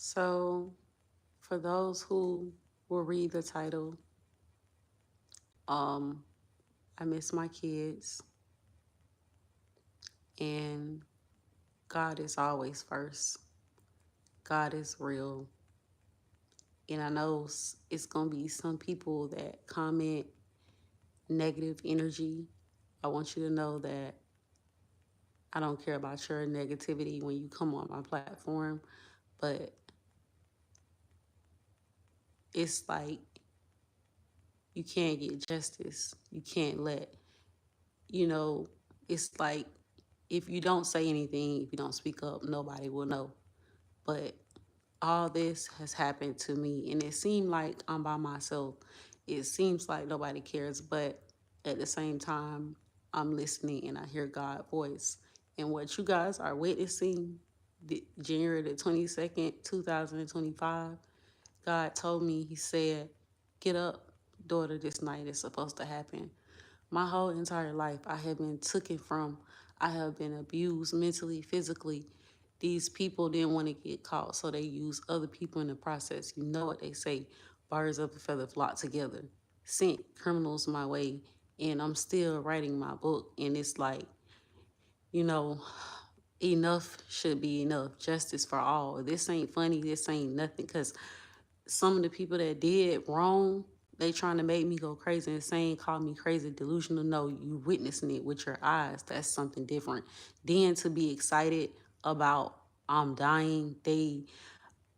So, for those who will read the title, um, I miss my kids, and God is always first. God is real. And I know it's going to be some people that comment negative energy. I want you to know that I don't care about your negativity when you come on my platform, but it's like you can't get justice. You can't let, you know, it's like if you don't say anything, if you don't speak up, nobody will know. But all this has happened to me, and it seemed like I'm by myself. It seems like nobody cares, but at the same time, I'm listening and I hear God's voice. And what you guys are witnessing, January the 22nd, 2025, God told me, He said, "Get up, daughter, this night is supposed to happen." My whole entire life, I have been taken from, I have been abused mentally, physically. These people didn't want to get caught, so they use other people in the process. You know what they say, birds of a feather flock together. Sent criminals my way, and I'm still writing my book, and it's like, you know, enough should be enough. Justice for all. This ain't funny. This ain't nothing, because some of the people that did wrong, they trying to make me go crazy and saying, call me crazy, delusional. No, you witnessing it with your eyes. That's something different. Then to be excited about I'm dying, they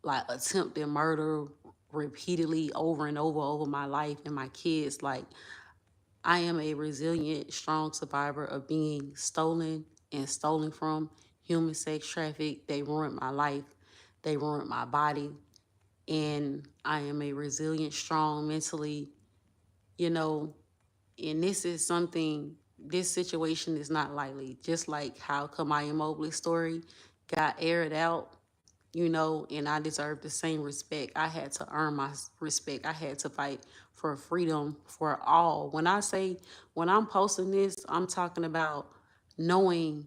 like attempted murder repeatedly over and over my life and my kids. Like, I am a resilient, strong survivor of being stolen and stolen from, human sex trafficked. They ruined my life. They ruined my body. And I am a resilient, strong, mentally, you know, and this is something, this situation is not lightly. Just like how Kamaya Mobley's story got aired out, you know, and I deserve the same respect. I had to earn my respect. I had to fight for freedom for all. When I say, when I'm posting this, I'm talking about knowing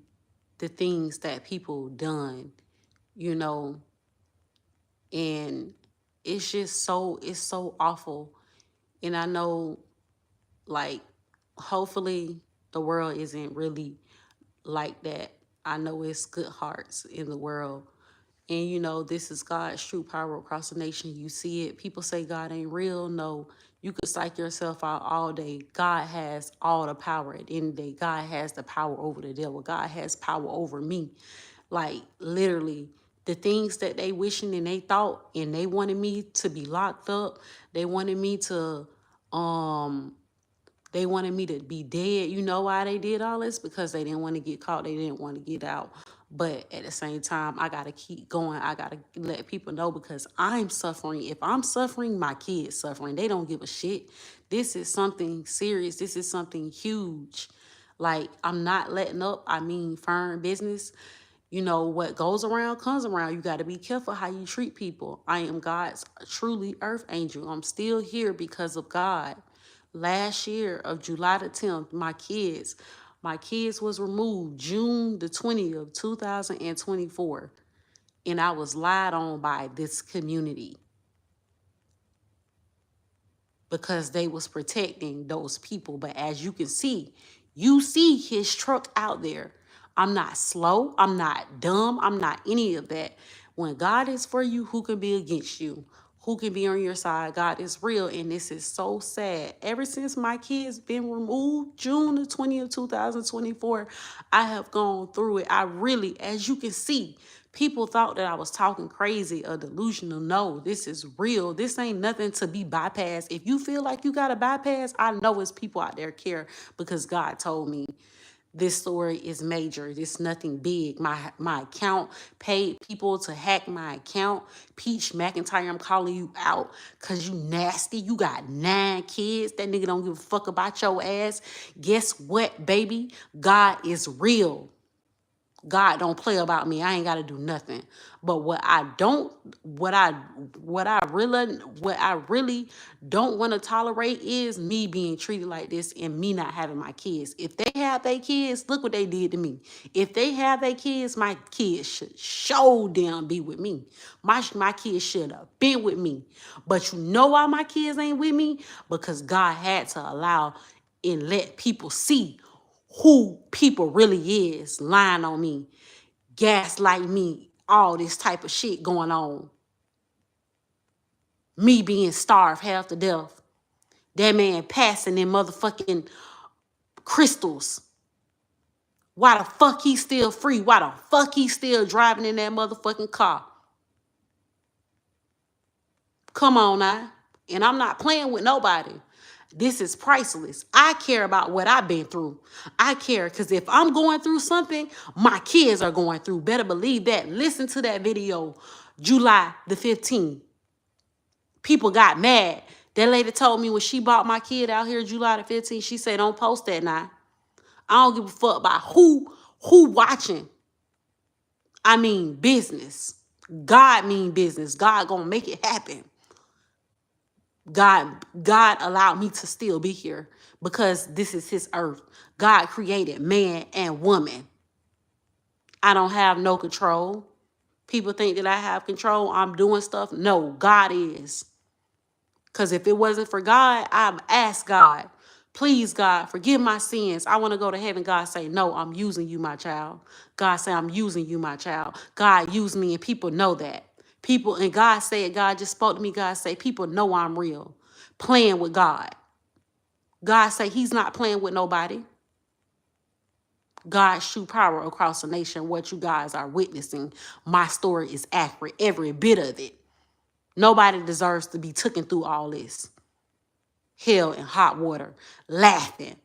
the things that people done, you know, and it's just so, it's so awful. And I know, like, hopefully the world isn't really like that. I know it's good hearts in the world. And you know, this is God's true power across the nation. You see it. People say God ain't real. No, you could psych yourself out all day. God has all the power. At the end of the day, God has the power over the devil. God has power over me. Like, literally, the things that they wishing and they thought and they wanted me to be locked up. They wanted me to um they wanted me to be dead. You know why they did all this? Because they didn't want to get caught. They didn't want to get out. But at the same time, I got to keep going. I got to let people know, because I'm suffering. If I'm suffering, my kids suffering. They don't give a shit. This is something serious. This is something huge. Like, I'm not letting up. I mean, firm business. You know, what goes around comes around. You got to be careful how you treat people. I am God's truly earth angel. I'm still here because of God. Last year of July the 10th, my kids was removed June the 20th of 2024. And I was lied on by this community because they was protecting those people. But as you can see, you see his truck out there. I'm not slow. I'm not dumb. I'm not any of that. When God is for you, who can be against you? Who can be on your side? God is real, and this is so sad. Ever since my kids been removed, June the 20th, 2024, I have gone through it. I really, as you can see, people thought that I was talking crazy or delusional. No, this is real. This ain't nothing to be bypassed. If you feel like you got to bypass, I know it's people out there care, because God told me this story is major. This nothing big. My account paid people to hack my account. Peach McIntyre, I'm calling you out because you nasty. You got 9 kids. That nigga don't give a fuck about your ass. Guess what, baby? God is real. God don't play about me. I ain't got to do nothing. But what I really don't want to tolerate is me being treated like this and me not having my kids. If they have their kids, look what they did to me. If they have their kids, my kids should show them be with me. My kids should have been with me. But you know why my kids ain't with me? Because God had to allow and let people see who people really is lying on me, gaslight me, all this type of shit going on. Me being starved half to death. That man passing in motherfucking crystals. Why the fuck he still free? Why the fuck he still driving in that motherfucking car? Come on now. And I'm not playing with nobody. This is priceless. I care about what I've been through. I care because if I'm going through something, my kids are going through. Better believe that. Listen to that video, July the 15th. People got mad. That lady told me when she bought my kid out here July the 15th, she said, don't post that now. I don't give a fuck about who watching. I mean business. God mean business. God gonna make it happen. God allowed me to still be here because this is his earth. God created man and woman. I don't have no control. People think that I have control. I'm doing stuff. No, God is. Because if it wasn't for God, I've asked God, please, God, forgive my sins. I want to go to heaven. God say, no, I'm using you, my child. God say, I'm using you, my child. God used me, and people know that. People, and God said, God just spoke to me. God say, people know I'm real. Playing with God. God say he's not playing with nobody. God shoot power across the nation. What you guys are witnessing, my story is accurate, every bit of it. Nobody deserves to be taken through all this. Hell and hot water, laughing.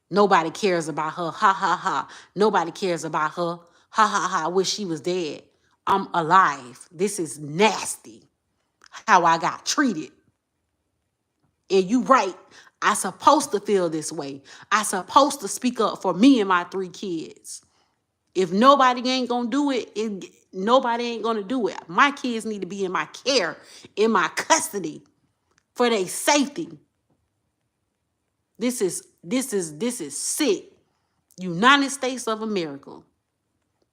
Nobody cares about her. Ha, ha, ha. Nobody cares about her. Ha, ha, ha. I wish she was dead. I'm alive. This is nasty. How I got treated. And you right. I supposed to feel this way. I supposed to speak up for me and my 3 kids. If nobody ain't gonna do it, nobody ain't gonna do it. My kids need to be in my care, in my custody, for their safety. This is sick. United States of America.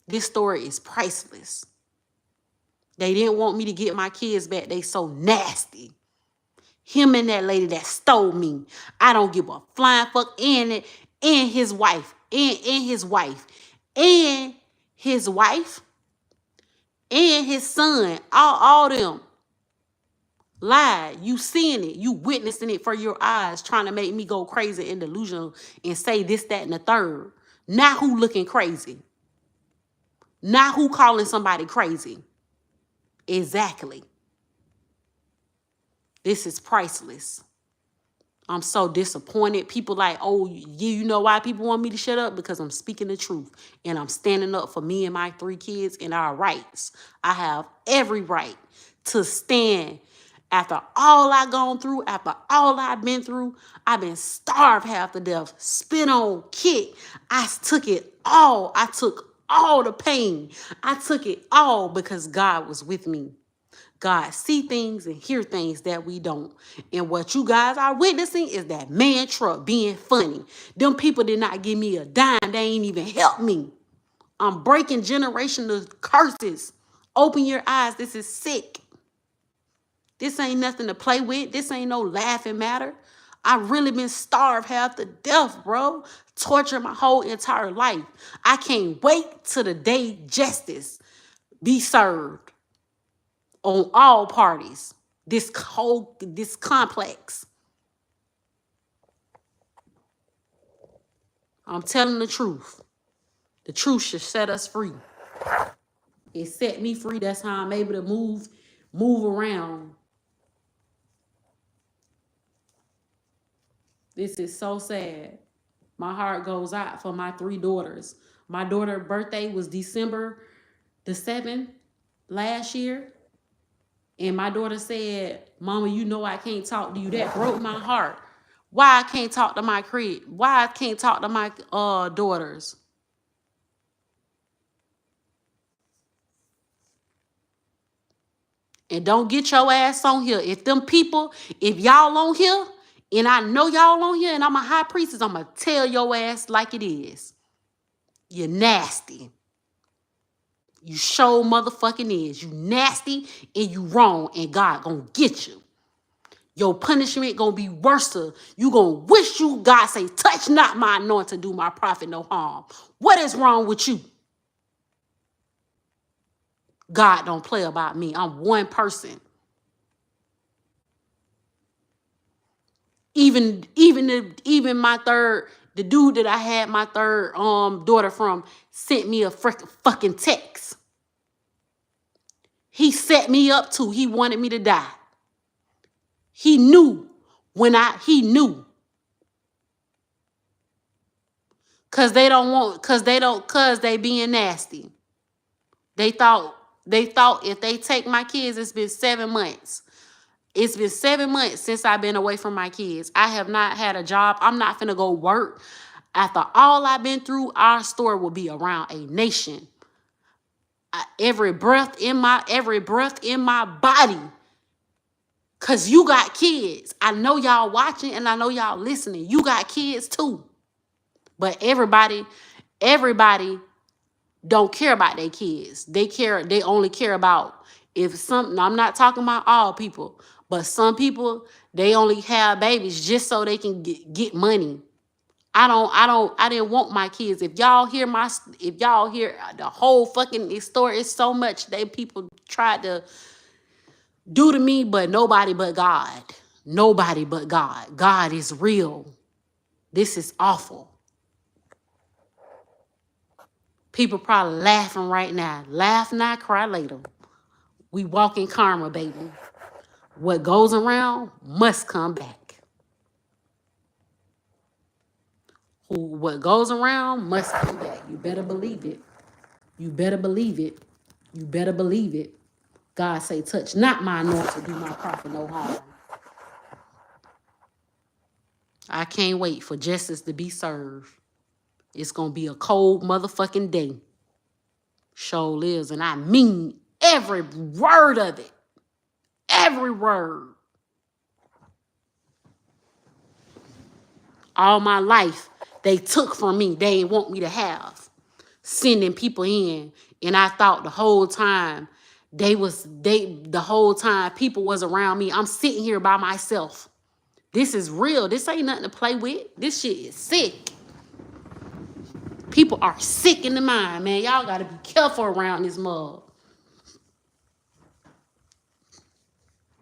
This story is priceless. They didn't want me to get my kids back. They so nasty. Him and that lady that stole me. I don't give a flying fuck. And his wife. And his wife. And his wife. And his son. All them. Lied. You seeing it. You witnessing it for your eyes. Trying to make me go crazy and delusional. And say this, that, and the third. Now who looking crazy? Now who calling somebody crazy? Exactly. This is priceless. I'm so disappointed. People like, oh, you know why people want me to shut up? Because I'm speaking the truth. And I'm standing up for me and my 3 kids and our rights. I have every right to stand. After all I've gone through, after all I've been through, I've been starved half to death, spit on, kicked. I took it all. I took all the pain. I took it all because God was with me. God see things and hear things that we don't. And what you guys are witnessing is that man truck being funny. Them people did not give me a dime. They ain't even help me. I'm breaking generational curses. Open your eyes. This is sick. This ain't nothing to play with. This ain't no laughing matter. I really been starved half to death, bro. Tortured my whole entire life. I can't wait till the day justice be served on all parties. This complex. I'm telling the truth. The truth should set us free. It set me free. That's how I'm able to move around. This is so sad. My heart goes out for my 3 daughters. My daughter's birthday was December the 7th last year. And my daughter said, Mama, you know I can't talk to you. That broke my heart. Why I can't talk to my kid? Why I can't talk to my daughters? And don't get your ass on here. If y'all on here, and I know y'all on here, and I'm a high priestess, I'm going to tell your ass like it is. You're nasty. You sure motherfucking is. You nasty and you wrong, and God gonna get you. Your punishment gonna be worse. You gonna wish you, God say, touch not my anointing, do my prophet no harm. What is wrong with you? God don't play about me. I'm one person. Even my third, the dude that I had my third daughter from sent me a fucking text. He set me up too. He wanted me to die. He knew he knew. Cause they being nasty. They thought if they take my kids, it's been 7 months. It's been 7 months since I've been away from my kids. I have not had a job. I'm not finna go work. After all I've been through, our story will be around a nation. Every breath in my body. Cause you got kids. I know y'all watching and I know y'all listening. You got kids too. But everybody don't care about their kids. They only care about if something. I'm not talking about all people, but some people, they only have babies just so they can get money. I didn't want my kids. If y'all hear the whole fucking story, it's so much that people tried to do to me, but nobody but God. Nobody but God. God is real. This is awful. People probably laughing right now. Laugh now, cry later. We walk in karma, baby. What goes around must come back. What goes around must come back. You better believe it. You better believe it. You better believe it. God say, touch not my anointing, do my prophet no harm. I can't wait for justice to be served. It's going to be a cold motherfucking day. Sure is, and I mean every word of it. Every word. All my life, they took from me. They didn't want me to have. Sending people in. And I thought the whole time, the whole time people was around me. I'm sitting here by myself. This is real. This ain't nothing to play with. This shit is sick. People are sick in the mind, man. Y'all got to be careful around this mug.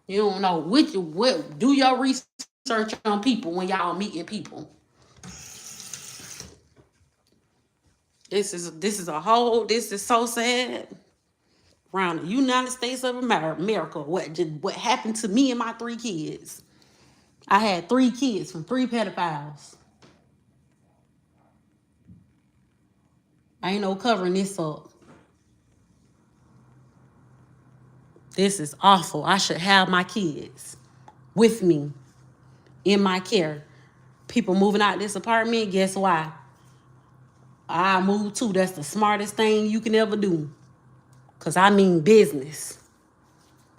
You don't know what. Do your research on people when y'all meeting people. This is so sad. Around the United States of America, what happened to me and my 3 kids? I had 3 kids from 3 pedophiles. I ain't no covering this up. This is awful. I should have my kids with me in my care. People moving out this apartment, guess why? I moved too. That's the smartest thing you can ever do. Because I mean business.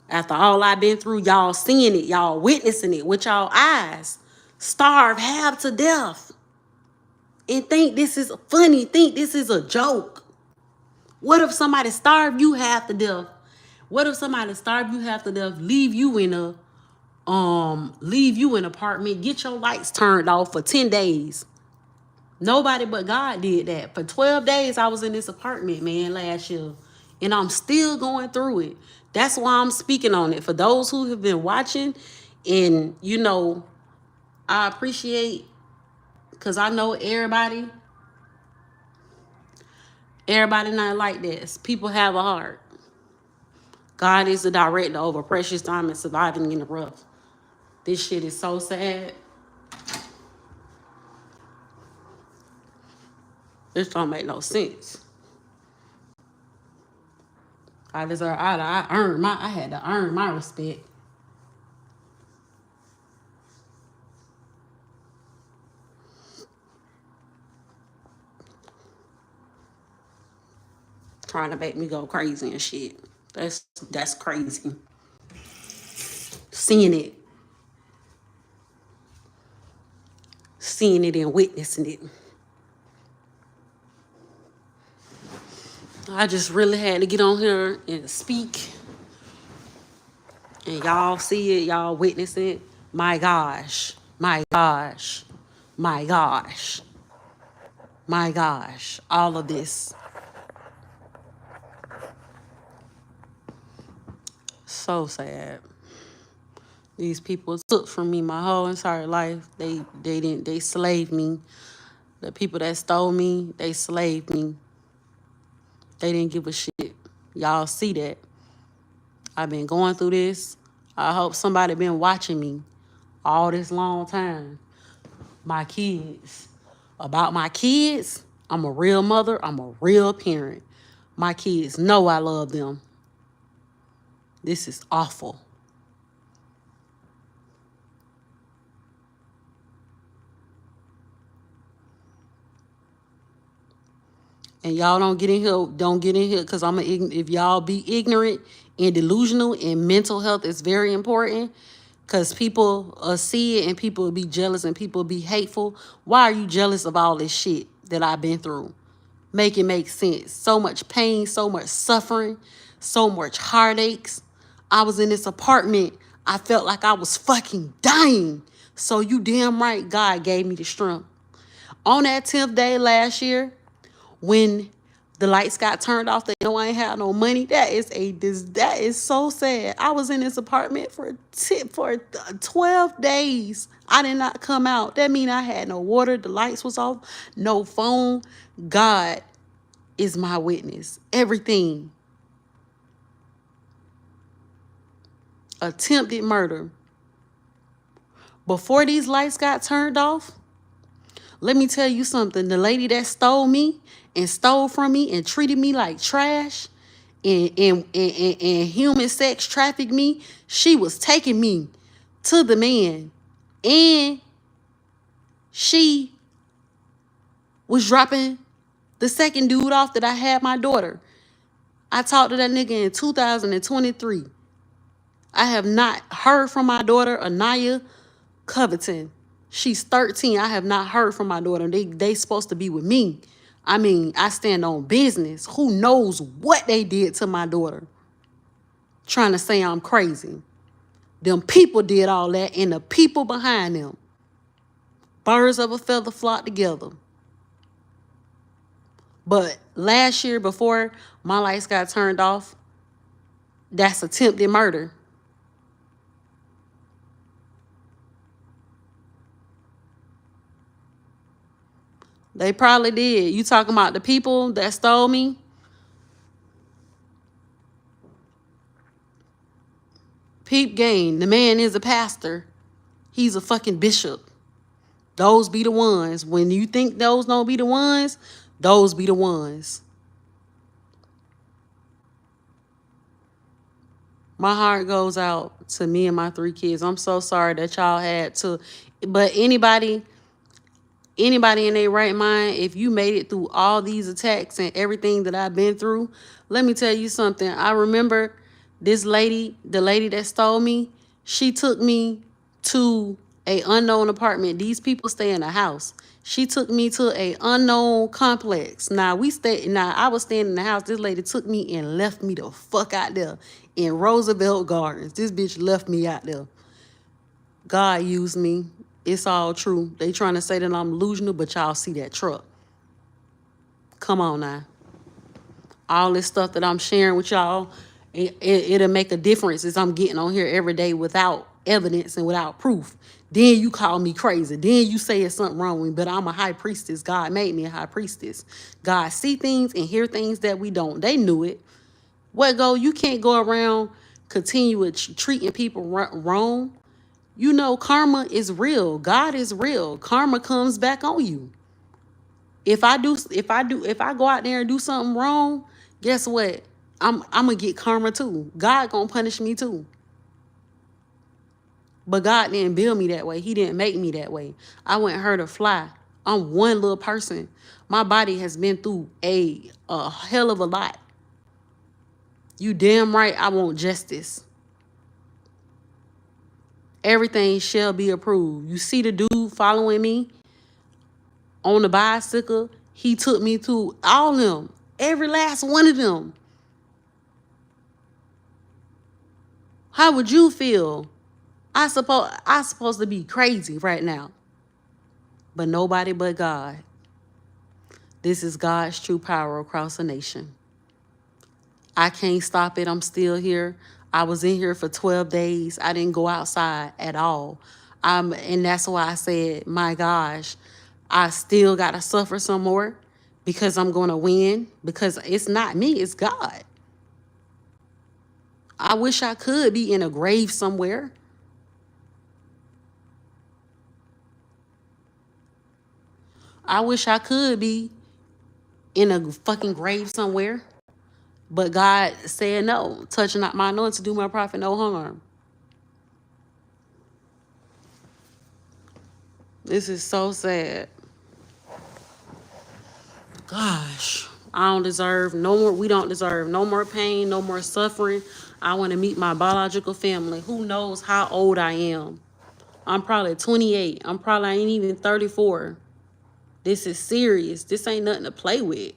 After all I've been through, y'all seeing it, y'all witnessing it with y'all eyes. Starve half to death. And think this is funny, think this is a joke. What if somebody starved you half to death? What if somebody starved you half to death, leave you in an apartment, get your lights turned off for 10 days? Nobody but God did that. For 12 days, I was in this apartment, man, last year. And I'm still going through it. That's why I'm speaking on it. For those who have been watching, and, I appreciate, because I know everybody not like this. People have a heart. God is the director over precious time and surviving in the rough. This shit is so sad. This don't make no sense. I had to earn my respect. Trying to make me go crazy and shit. That's crazy. seeing it and witnessing it. I just really had to get on here and speak, and y'all see it, y'all witness it. My gosh, my gosh, my gosh, my gosh, all of this. So sad. These people took from me my whole entire life. They slaved me. The people that stole me, they slaved me. They didn't give a shit. Y'all see that. I've been going through this. I hope somebody been watching me all this long time. My kids. About my kids, I'm a real mother. I'm a real parent. My kids know I love them. This is awful. And y'all don't get in here because if y'all be ignorant and delusional, and mental health is very important, because people see it and people will be jealous and people will be hateful. Why are you jealous of all this shit that I've been through? Make it make sense. So much pain, so much suffering, so much heartaches. I was in this apartment. I felt like I was fucking dying. So you damn right God gave me the strength. On that 10th day last year, when the lights got turned off, they know I ain't had no money. That is so sad. I was in this apartment for 12 days. I did not come out. That mean I had no water. The lights was off. No phone. God is my witness. Everything. Attempted murder. Before these lights got turned off, let me tell you something. The lady that stole me and stole from me and treated me like trash and human sex trafficked me, she was taking me to the man. And she was dropping the second dude off that I had my daughter. I talked to that nigga in 2023. I have not heard from my daughter, Anaya Covington. She's 13. I have not heard from my daughter. They supposed to be with me. I mean, I stand on business. Who knows what they did to my daughter? Trying to say I'm crazy. Them people did all that, and the people behind them. Birds of a feather flock together. But last year, before my lights got turned off, that's attempted murder. They probably did. You talking about the people that stole me? Peep game. The man is a pastor. He's a fucking bishop. Those be the ones. When you think those don't be the ones, those be the ones. My heart goes out to me and my 3 kids. I'm so sorry that y'all had to. But anybody in their right mind, if you made it through all these attacks and everything that I've been through, let me tell you something. I remember this lady, the lady that stole me, she took me to a unknown apartment. These people stay in a house. She took me to a unknown complex. Now I was staying in the house. This lady took me and left me the fuck out there in Roosevelt Gardens. This bitch left me out there. God used me. It's all true. They trying to say that I'm delusional, but y'all see that truck. Come on now. All this stuff that I'm sharing with y'all, it'll make a difference as I'm getting on here every day without evidence and without proof. Then you call me crazy. Then you say it's something wrong with me, but I'm a high priestess. God made me a high priestess. God see things and hear things that we don't. They knew it. You can't go around continue treating people wrong. You know, karma is real. God is real. Karma comes back on you. If I go out there and do something wrong, guess what? I'm gonna get karma too. God gonna punish me too. But God didn't build me that way. He didn't make me that way. I wouldn't hurt a fly. I'm one little person. My body has been through a hell of a lot. You damn right I want justice. Everything shall be approved. You see the dude following me on the bicycle? He took me to all of them. Every last one of them. How would you feel? I supposed to be crazy right now. But nobody but God. This is God's true power across the nation. I can't stop it. I'm still here. I was in here for 12 days. I didn't go outside at all. And that's why I said, my gosh, I still got to suffer some more because I'm going to win. Because it's not me, it's God. I wish I could be in a grave somewhere. I wish I could be in a fucking grave somewhere. But God said no. Touch not my anointing to do my prophet no harm. This is so sad. Gosh, I don't deserve no more. We don't deserve no more pain, no more suffering. I want to meet my biological family. Who knows how old I am? I'm probably 28. I ain't even 34. This is serious. This ain't nothing to play with.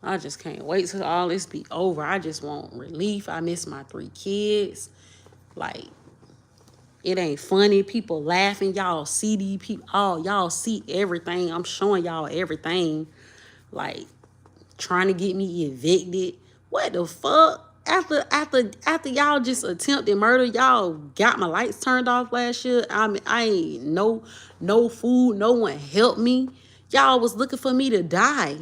I just can't wait till all this be over. I just want relief. I miss my 3 kids. Like, it ain't funny. People laughing. Y'all see these people. Oh, y'all see everything. I'm showing y'all everything. Like, trying to get me evicted. What the fuck? After y'all just attempted murder, y'all got my lights turned off last year. I ain't no food. No one helped me. Y'all was looking for me to die.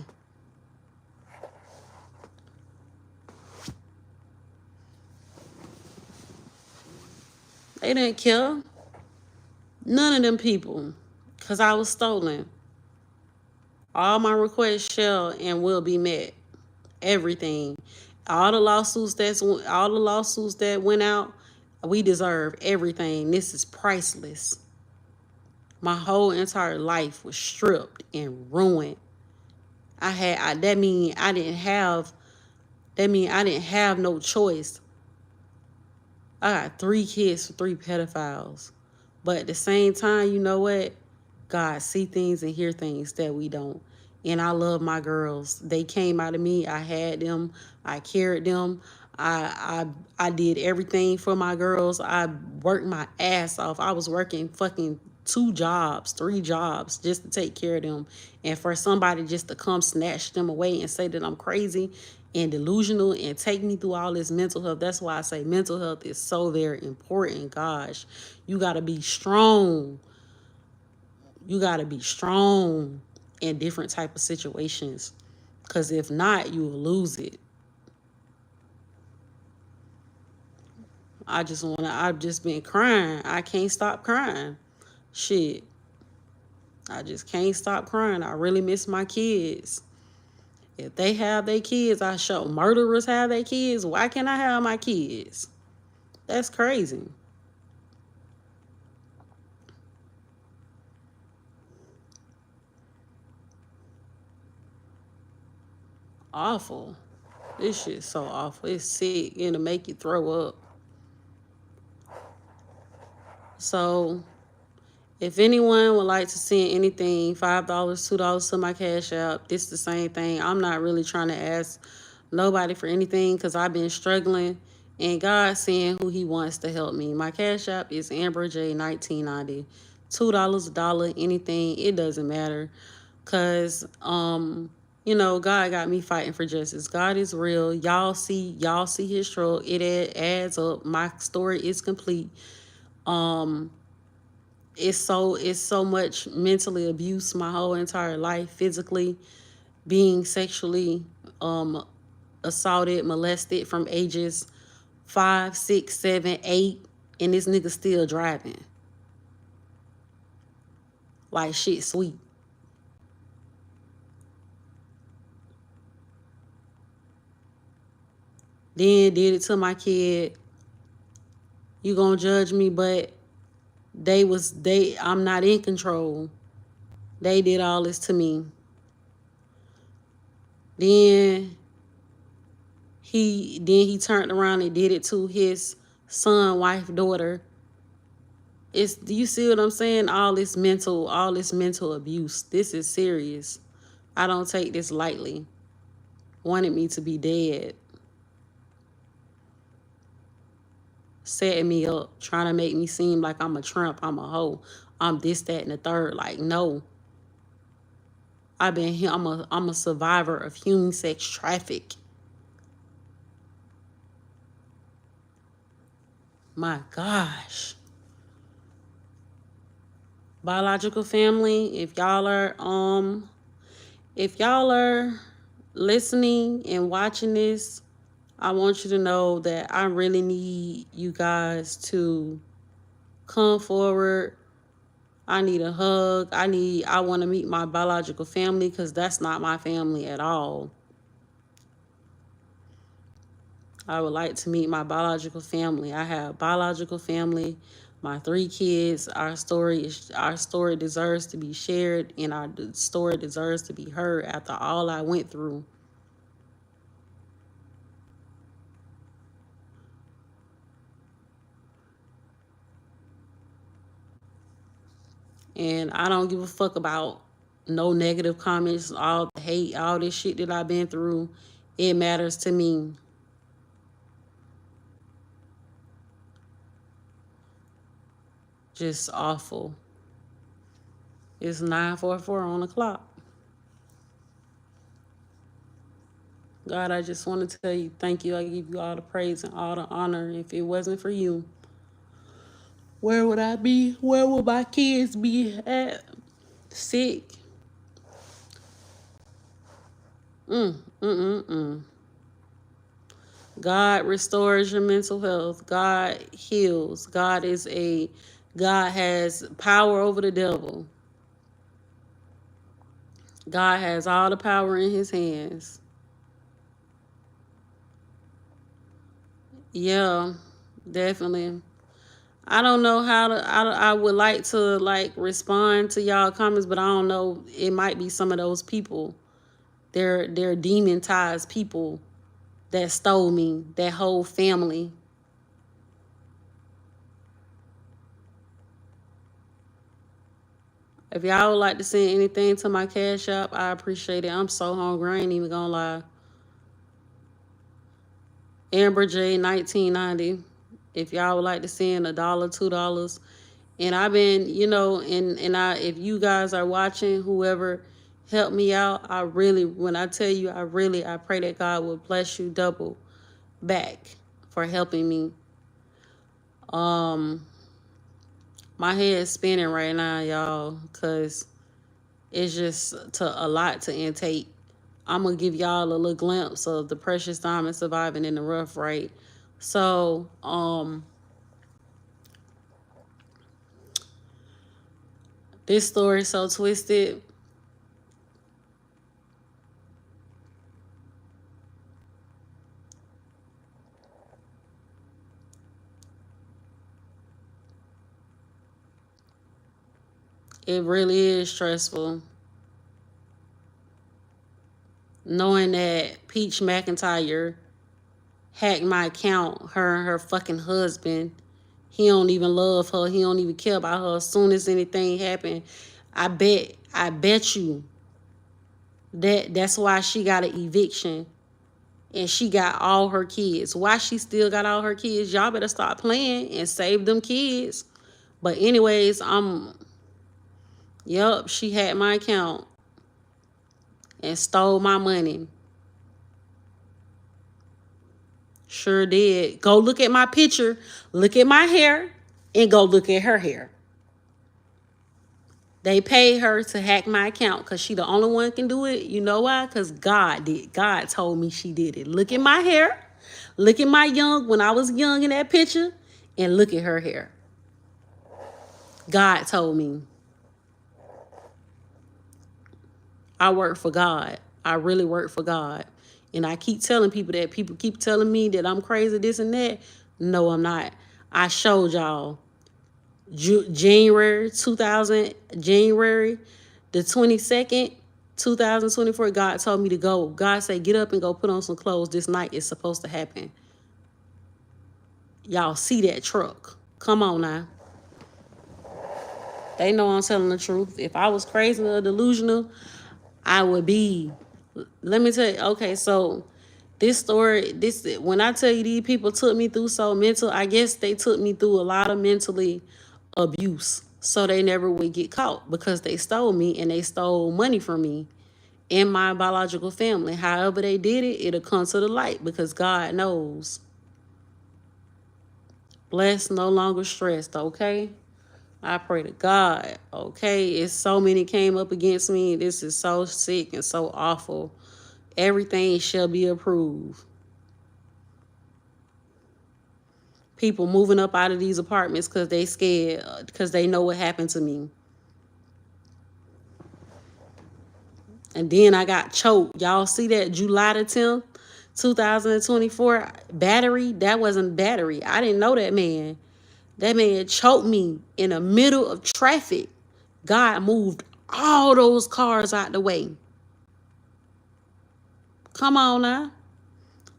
They didn't care. None of them people. Because I was stolen. All my requests shall and will be met. Everything. All the lawsuits that went out, we deserve everything. This is priceless. My whole entire life was stripped and ruined. That mean I didn't have no choice. I got 3 kids for 3 pedophiles. But at the same time, you know what? God see things and hear things that we don't. And I love my girls. They came out of me. I had them. I carried them. I did everything for my girls. I worked my ass off. I was working fucking 2 jobs, 3 jobs just to take care of them. And for somebody just to come snatch them away and say that I'm crazy and delusional and take me through all this mental health. That's why I say mental health is so very important. Gosh, you got to be strong. You got to be strong in different type of situations. Because if not, you will lose it. I've just been crying. I can't stop crying. Shit. I just can't stop crying. I really miss my kids. If they have their kids, I show murderers have their kids. Why can't I have my kids? That's crazy. Awful. This shit's so awful. It's sick. It'll make you throw up. So, if anyone would like to send anything, $5, $2 to my Cash App, this the same thing. I'm not really trying to ask nobody for anything because I've been struggling. And God's seeing who he wants to help me. My Cash App is Amber J 1990. $2, a dollar, anything, it doesn't matter. Cause God got me fighting for justice. God is real. Y'all see his struggle. It adds up. My story is complete. It's so much mentally abuse my whole entire life, physically, being sexually assaulted, molested from ages 5, 6, 7, 8, and this nigga still driving. Like shit sweet. Then did it to my kid. You gonna judge me, but I'm not in control. They did all this to me. Then He turned around and did it to his son, wife, daughter. Do you see what I'm saying? All this mental abuse. This is serious. I don't take this lightly. Wanted me to be dead. Setting me up, trying to make me seem like I'm a tramp, I'm a hoe, I'm this, that, and the third. Like, no. I've been here. I'm a survivor of human sex traffic. My gosh. Biological family, if y'all are listening and watching this, I want you to know that I really need you guys to come forward. I need a hug. I want to meet my biological family, because that's not my family at all. I would like to meet my biological family. I have biological family, my 3 kids. Our story deserves to be shared, and our story deserves to be heard after all I went through. And I don't give a fuck about no negative comments, all the hate, all this shit that I've been through. It matters to me. Just awful. It's 9:44 on the clock. God, I just want to tell you thank you. I give you all the praise and all the honor. If it wasn't for you, where would I be? Where would my kids be at? Sick. God restores your mental health. God heals. God has power over the devil. God has all the power in his hands. Yeah, definitely. I don't know how to. I would like to respond to y'all comments, but I don't know. It might be some of those people. They're demonized people that stole me, that whole family. If y'all would like to send anything to my Cash App, I appreciate it. I'm so hungry. I ain't even gonna lie. Amber J 1990. If y'all would like to send $1, $2. And I've been, if you guys are watching, whoever help me out, when I tell you, I pray that God will bless you double back for helping me. My head's spinning right now, y'all, because it's just a lot to intake. I'm going to give y'all a little glimpse of the precious diamond surviving in the rough, right? So, this story is so twisted. It really is stressful. Knowing that Peach McIntyre hacked my account, her and her fucking husband. He don't even love her. He don't even care about her. As soon as anything happened, I bet you that's why she got an eviction. And she got all her kids. Why she still got all her kids? Y'all better stop playing and save them kids. But anyways, she had my account and stole my money. Sure did. Go look at my picture, look at my hair, and go look at her hair. They paid her to hack my account because she the only one can do it. You know why? Because God did. God told me she did it. Look at my hair. Look at when I was young in that picture, and look at her hair. God told me. I work for God. I really work for God. And I keep telling people that. People keep telling me that I'm crazy, this and that. No, I'm not. I showed y'all January the 22nd, 2024, God told me to go. God said, get up and go put on some clothes. This night is supposed to happen. Y'all see that truck. Come on now. They know I'm telling the truth. If I was crazy or delusional, I would be. Let me tell you, okay, so this story, when I tell you these people took me through so mental, I guess they took me through a lot of mentally abuse. So they never would get caught because they stole me and they stole money from me and my biological family. However they did it, it'll come to the light because God knows. Blessed, no longer stressed, okay? I pray to God, okay? It's so many came up against me. This is so sick and so awful. Everything shall be approved. People moving up out of these apartments because they scared, because they know what happened to me. And then I got choked. Y'all see that July the 10th, 2024 battery? That wasn't battery. I didn't know that man. That man choked me in the middle of traffic. God moved all those cars out the way. Come on now.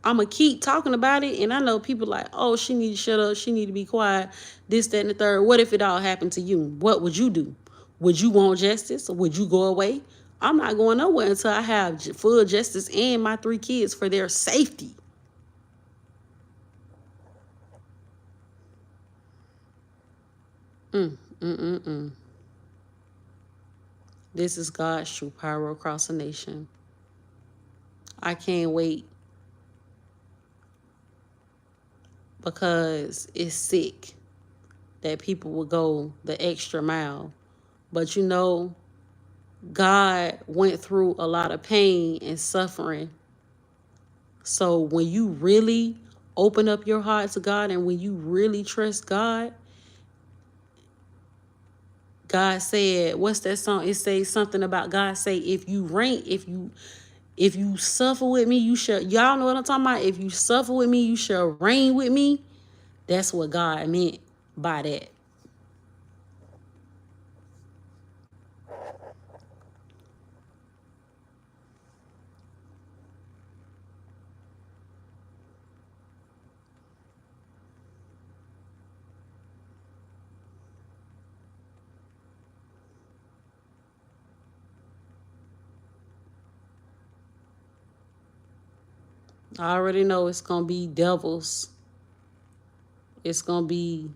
I'm going to keep talking about it. And I know people like, oh, she need to shut up. She need to be quiet. This, that, and the third. What if it all happened to you? What would you do? Would you want justice? Or would you go away? I'm not going nowhere until I have full justice and my 3 kids for their safety. This is God's true power across the nation. I can't wait because it's sick that people will go the extra mile. But you know, God went through a lot of pain and suffering. So when you really open up your heart to God and when you really trust God, God said, what's that song? It says something about God say, if you suffer with me, you shall, y'all know what I'm talking about? If you suffer with me, you shall reign with me. That's what God meant by that. I already know it's going to be devils. It's going to be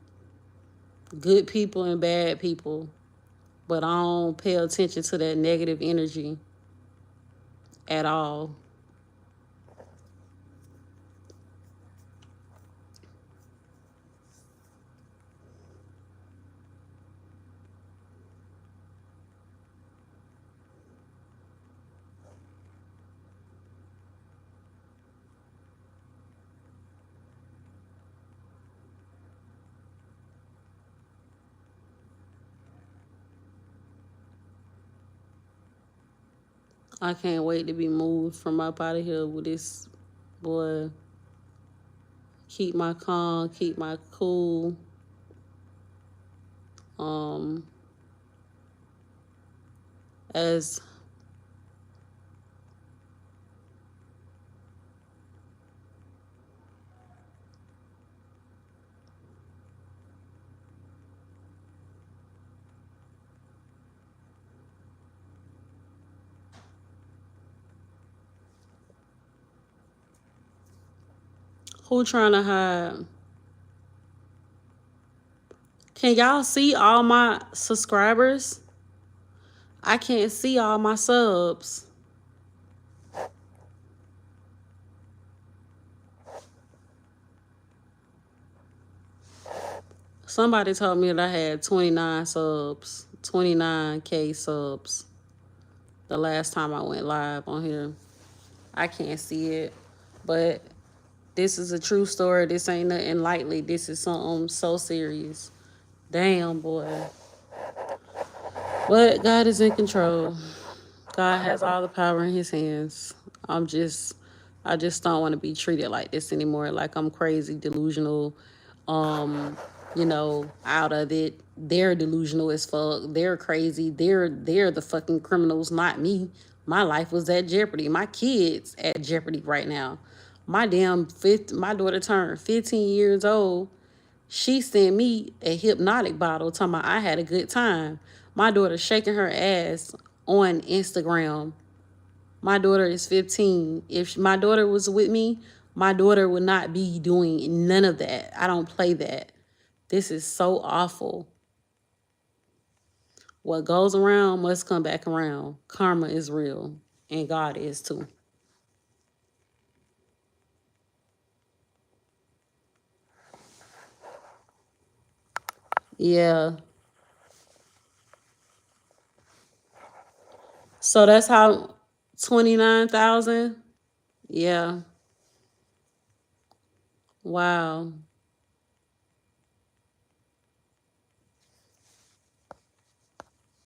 good people and bad people. But I don't pay attention to that negative energy at all. I can't wait to be moved from up out of here with this boy. Keep my calm, keep my cool. As who trying to hide? Can y'all see all my subscribers? I can't see all my subs. Somebody told me that I had 29 subs, 29K subs the last time I went live on here. I can't see it, but this is a true story. This ain't nothing lightly. This is something so serious. Damn, boy. But God is in control. God has all the power in his hands. I just don't want to be treated like this anymore. Like I'm crazy, delusional, out of it. They're delusional as fuck. They're crazy. They're the fucking criminals, not me. My life was at jeopardy. My kids at jeopardy right now. My daughter turned 15 years old. She sent me a hypnotic bottle talking about I had a good time. My daughter shaking her ass on Instagram. My daughter is 15. If my daughter was with me, my daughter would not be doing none of that. I don't play that. This is so awful. What goes around must come back around. Karma is real, and God is too. Yeah. So that's how 29,000. Yeah. Wow.